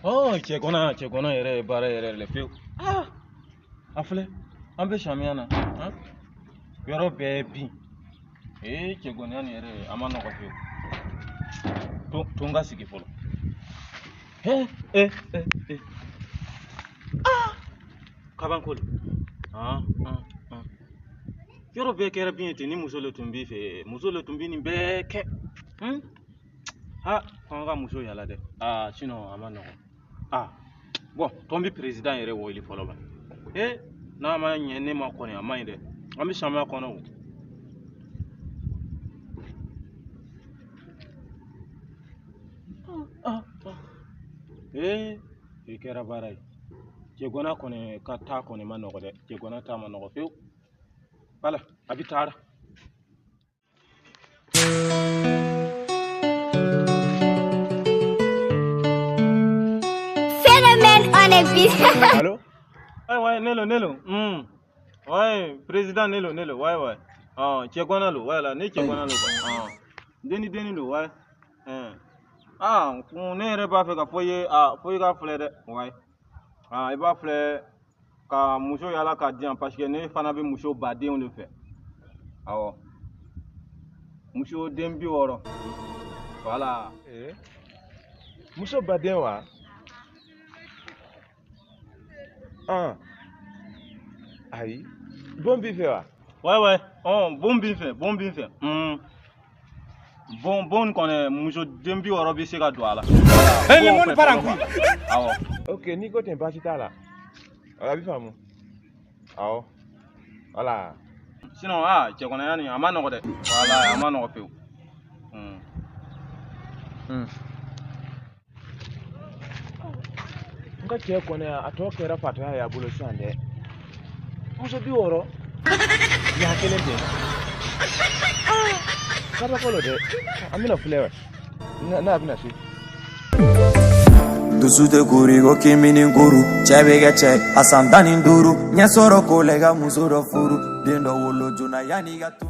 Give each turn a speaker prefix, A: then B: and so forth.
A: Oh, cɛ kɔnɔ yɛrɛ ye baara yɛrɛ le pewu. A filɛ an bɛ samiya na yɔrɔ bɛɛ bin cɛ kɔnɔya nin yɛrɛ a ma nɔgɔ pewu to n ka sigi fɔlɔ. Kabanko yɔrɔ bɛɛ kɛra bin ye ten ni muso le tun b'i fɛ muso le tun bɛ nin bɛɛ kɛ ko an ka muso yala dɛ sinon a ma nɔgɔ bon tɔn bɛ président yɛrɛ wele fɔlɔ ba n'a ma ɲɛ ne ma kɔni a ma ɲi dɛ an bɛ samiya kɔnɔ i kɛra baara ye cɛgɔna kɔni ka taa kɔni ma nɔgɔ dɛ cɛgɔna taa ma nɔgɔ pewu wala a bɛ taa
B: Allô?
A: Ouais, Nelo. Ouais, président Nelo, ouais. Tchekwana lo, ouais là, ne Tchekwana lo quoi. Deni lo, ouais. On est pas fait ka foyer ka fleur de, ouais. Il va fleur ka muso yala ka dian parce que ne fana be muso baden le fait. Muso dembi woro. Voilà.
B: Muso baden wa? Ayi bon bi fɛ wa?
A: Ouais. Bon bi fɛ. Bon kɔni muso den bi wɔɔrɔ bɛ se ka don a la.
B: Ni mun fara n kun. Awɔ. Ok, n'i ko ten baasi t'a la. A bɛ faamu. Awɔ. Voilà.
A: Sinon cɛkɔnɔya nin a ma nɔgɔ dɛ. Voilà, a ma nɔgɔ pewu.
B: N ka cɛ kɔni a tɔ kɛra fatɔya y'a bolo sisan dɛ. Muso 60 ni hakelen tɛ. Kaba fɔlɔ dɛ. An bɛna filɛ n'a bɛna se.
C: Dusu tɛ kori ko kimini kuru cɛ bɛ kɛ cɛ a san 15 ɲɛ sɔrɔ ko la i ka muso dɔ furu den dɔ wolo joona yanni i ka to